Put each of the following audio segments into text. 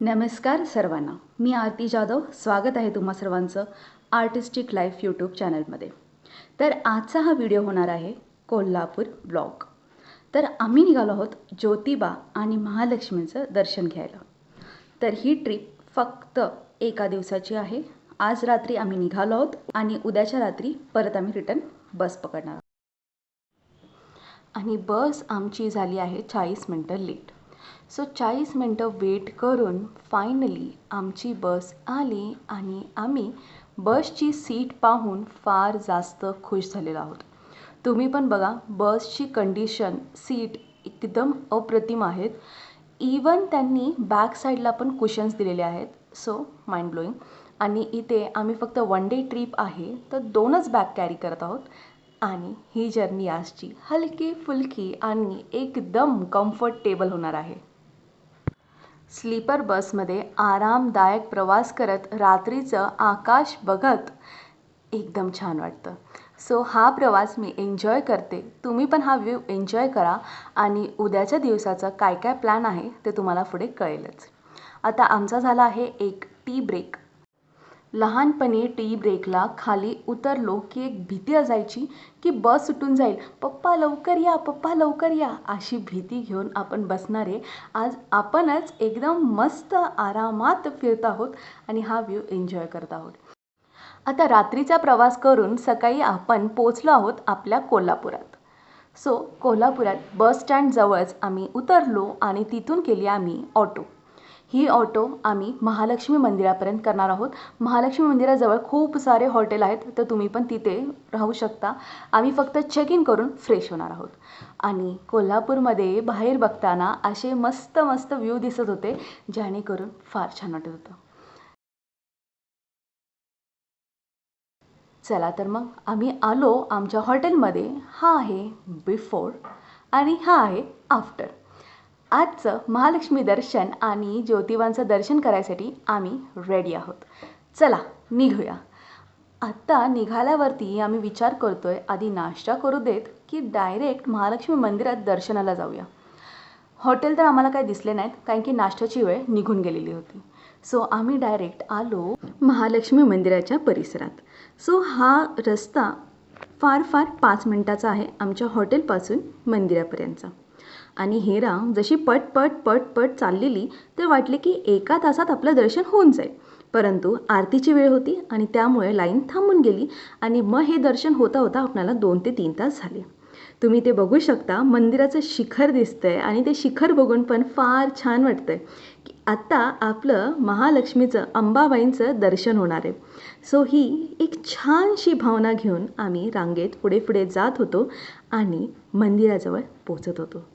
नमस्कार सर्वांना, मी आरती जाधव. स्वागत आहे तुम्हा सर्वांचं आर्टिस्टिक लाईफ यूट्यूब चॅनलमध्ये. तर आजचा हा व्हिडिओ होणार आहे कोल्हापूर ब्लॉग. तर आम्ही निघालो आहोत ज्योतिबा आणि महालक्ष्मीचं दर्शन घ्यायला. तर ही ट्रिप फक्त एका दिवसाची आहे. आज रात्री आम्ही निघालो आहोत आणि उद्याच्या रात्री परत आम्ही रिटर्न बस पकडणार आहोत. आणि बस आमची झाली आहे 40 मिनटं लेट. सो 40 मिनटं वेट करून फायनली आमची बस आली आणि आम्ही बसची सीट पाहून फार जास्त खुश झालेलो आहोत. तुम्ही पण बघा, बसची कंडिशन, सीट एकदम अप्रतिम आहेत. इवन त्यांनी बॅक साईडला पण कुशन्स दिलेले आहेत. So mind blowing. आणि इथे आम्ही फक्त वन डे ट्रिप आहे तर 2च बॅग कॅरी करत आहोत. आणि ही जर्नी आजची हलकी फुलकी आणि एकदम कम्फर्टेबल होणार आहे. स्लीपर बसमध्ये आरामदायक प्रवास करत रात्रीचं आकाश बघत एकदम छान वाटतं. सो हा प्रवास मी एन्जॉय करते. तुम्ही पण हा व्ह्यू एन्जॉय करा आणि उद्याच्या दिवसाचं काय काय प्लॅन आहे ते तुम्हाला पुढे कळेलच. आता आमचा झाला आहे एक टी ब्रेक. लहानपणी टी ब्रेकला खाली उतरलो की एक भीती असायची की बस सुटून जाईल, पप्पा लवकर या, पप्पा लवकर या, अशी भीती घेऊन आपण बसणारे आज आपणच एकदम मस्त आरामात फिरत आहोत आणि हा व्ह्यू एन्जॉय करत आहोत. आता रात्रीचा प्रवास करून सकाळी आपण पोचलो आहोत आपल्या कोल्हापुरात. सो कोल्हापुरात बस स्टँडजवळच आम्ही उतरलो आणि तिथून केली आम्ही ऑटो. ही ऑटो आम्ही महालक्ष्मी मंदिरापर्यंत करणार आहोत. महालक्ष्मी मंदिराजवळ खूप सारे हॉटेल आहेत तर तुम्ही पण तिथे राहू शकता. आम्ही फक्त चेक इन करून फ्रेश होणार आहोत. आणि कोल्हापूरमध्ये बाहेर बघताना असे मस्त मस्त व्ह्यू दिसत होते जेणेकरून फार छान वाटत होतं. चला तर मग आम्ही आलो आमच्या हॉटेलमध्ये. हा आहे बिफोर आणि हा आहे आफ्टर. आजचं महालक्ष्मी दर्शन आणि ज्योतिबांचं दर्शन करायसाठी आम्ही रेडी आहोत. चला निघूया. आत्ता निघाल्यावरती आम्ही विचार करतोय आधी नाश्ता करू देत की डायरेक्ट महालक्ष्मी मंदिरात दर्शनाला जाऊया. हॉटेल तर आम्हाला काही दिसले नाहीत कारण की नाश्त्याची वेळ निघून गेलेली होती. सो आम्ही डायरेक्ट आलो महालक्ष्मी मंदिराच्या परिसरात. सो हा रस्ता फार 5 मिनिटाचा आहे आमच्या हॉटेलपासून मंदिरापर्यंतचा. आणि हे रांग जशी पट पट पट पट चाललेली तर वाटले की एका तासात आपलं दर्शन होऊन जाईल. परंतु आरतीची वेळ होती आणि त्यामुळे लाईन थांबून गेली आणि मग हे दर्शन होता होता आपल्याला 2 ते 3 तास झाले. तुम्ही ते बघू शकता, मंदिराचं शिखर दिसतंय आणि ते शिखर बघून पण फार छान वाटतंय की आता आपलं महालक्ष्मीचं, अंबाबाईंचं दर्शन होणार आहे. सो ही एक छानशी भावना घेऊन आम्ही रांगेत पुढे पुढे जात होतो आणि मंदिराजवळ पोचत होतो.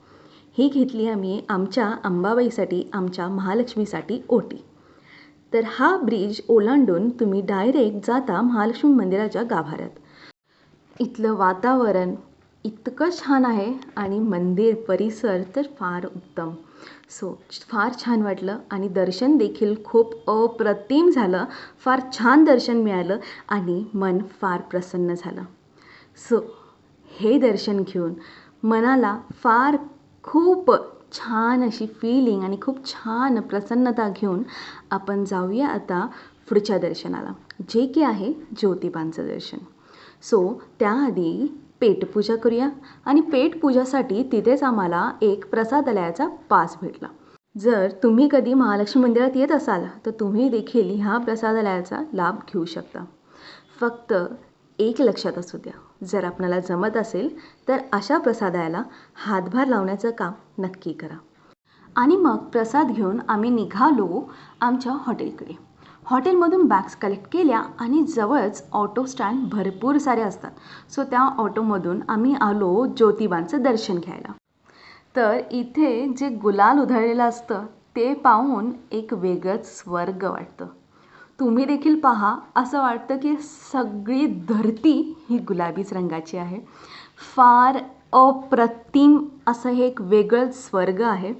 ही घेतली आम्ही आमच्या अंबाबाईसाठी, आमच्या महालक्ष्मीसाठी ओटी. तर हा ब्रिज ओलांडून तुम्ही डायरेक्ट जाता महालक्ष्मी मंदिराच्या गाभाऱ्यात. इथलं वातावरण इतकं छान आहे आणि मंदिर परिसर तर फार उत्तम. सो फार छान वाटलं आणि दर्शन देखील खूप अप्रतिम झालं. फार छान दर्शन मिळालं आणि मन फार प्रसन्न झालं. सो हे दर्शन घेऊन मनाला फार खूप छान अशी फीलिंग आणि खूप छान प्रसन्नता घेऊन आपण जाऊया आता पुढच्या दर्शनाला, जे की आहे ज्योतिबांचं दर्शन. सो त्याआधी पेटपूजा करूया आणि पेटपूजासाठी तिथेच आम्हाला एक प्रसादालयाचा पास भेटला. जर तुम्ही कधी महालक्ष्मी मंदिरात येत असाल तर तुम्ही देखील ह्या प्रसादालयाचा लाभ घेऊ शकता. फक्त एक लक्षात असू द्या, जर आपल्याला जमत असेल तर अशा प्रसादाला हातभार लावण्याचं काम नक्की करा. आणि मग प्रसाद घेऊन आम्ही निघालो आमच्या हॉटेलकडे. हॉटेलमधून बॅग्स कलेक्ट केल्या आणि जवळच ऑटो स्टँड भरपूर सारे असतात. सो त्या ऑटोमधून आम्ही आलो ज्योतिबांचं दर्शन घ्यायला. तर इथे जे गुलाल उधळलेलं असतं ते पाहून एक वेगळंच स्वर्ग वाटतं. तुम्ही देखील पहा, असं वाटतं की सगळी धरती ही गुलाबीच रंगाची आहे. फार अप्रतिम असं हे एक वेगळं स्वर्ग आहे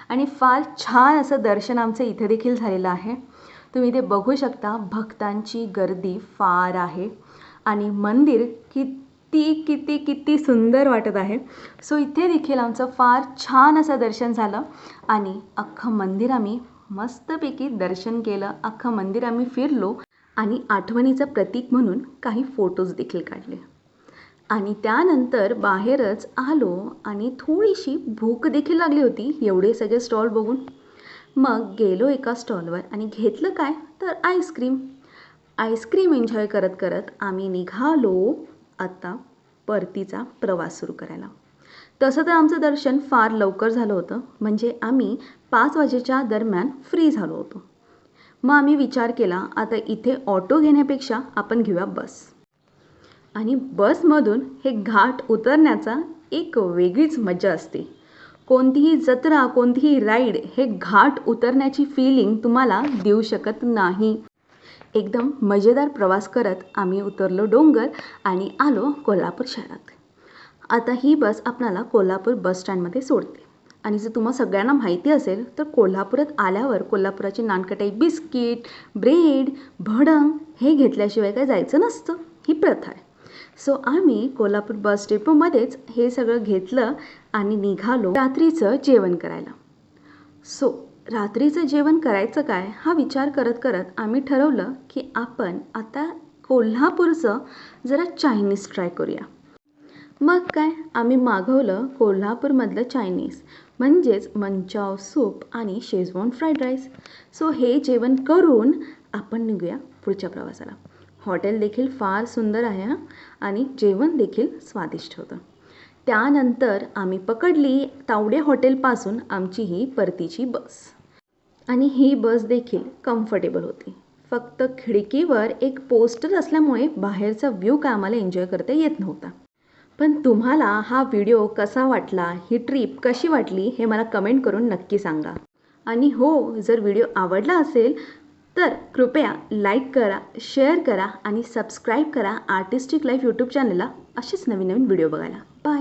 आणि फार छान असं दर्शन आमचं इथे देखील झालेलं आहे. तुम्ही ते बघू शकता, भक्तांची गर्दी फार आहे आणि मंदिर किती सुंदर वाटत आहे. सो इथे देखील आमचं फार छान असं दर्शन झालं आणि अख्खं मंदिर आम्ही मस्तपैकी दर्शन केलं, अख्खं मंदिर आम्ही फिरलो आणि आठवणीचं प्रतीक म्हणून काही फोटोज देखील काढले. आणि त्यानंतर बाहेरच आलो आणि थोडीशी भूक देखील लागली होती एवढे सगळे स्टॉल बघून. मग गेलो एका स्टॉलवर आणि घेतलं काय तर आईस्क्रीम एन्जॉय करत करत आम्ही निघालो आता परतीचा प्रवास सुरू करायला. तसं तर आमचं दर्शन फार लवकर झालं होतं, म्हणजे आम्ही 5 वाजेच्या दरम्यान फ्री झालो होतो. मग आम्ही विचार केला आता इथे ऑटो घेण्यापेक्षा आपण घेऊया बस. आणि बसमधून हे घाट उतरण्याचा एक वेगळीच मजा असते. कोणतीही जत्रा, कोणतीही राईड हे घाट उतरण्याची फीलिंग तुम्हाला देऊ शकत नाही. एकदम मजेदार प्रवास करत आम्ही उतरलो डोंगर आणि आलो कोल्हापूर शहरात. आता ही बस आपल्याला कोल्हापूर बस स्टँडमध्ये सोडते. आणि जर तुम्हा सगळ्यांना माहिती असेल तर कोल्हापुरात आल्यावर कोल्हापुराची नानकटाई बिस्किट, ब्रेड, भडंग हे घेतल्याशिवाय काय जायचं नसतं, ही प्रथा आहे. सो आम्ही कोल्हापूर बस डेपोमध्येच हे सगळं घेतलं आणि निघालो रात्रीचं जेवण करायला. सो रात्रीचं जेवण करायचं काय हा विचार करत करत आम्ही ठरवलं की आपण आता कोल्हापूरचं जरा चायनीज ट्राय करूया. मग काय आम्ही मागवलं कोल्हापूरमधलं चायनीज, म्हणजेच मंचाव सूप आणि शेजवान फ्राईड राईस. सो हे जेवण करून आपण निघूया पुढच्या प्रवासाला. हॉटेल देखील फार सुंदर आहे हां, आणि जेवण देखील स्वादिष्ट होतं. त्यानंतर आम्ही पकडली तावडे हॉटेलपासून आमची ही परतीची बस. आणि ही बस देखील कम्फर्टेबल होती. फक्त खिडकीवर एक पोस्टर असल्यामुळे बाहेरचा व्ह्यू काय आम्हाला एन्जॉय करता येत नव्हता. पण तुम्हाला हा व्हिडिओ कसा वाटला, ही ट्रिप कशी वाटली हे मला कमेंट करून नक्की सांगा. आणि हो, जर व्हिडिओ आवडला असेल तर कृपया लाईक करा, शेअर करा आणि सबस्क्राईब करा आर्टिस्टिक लाईफ यूट्यूब चॅनलला असेच नवीन नवीन व्हिडिओ बघायला. बाय.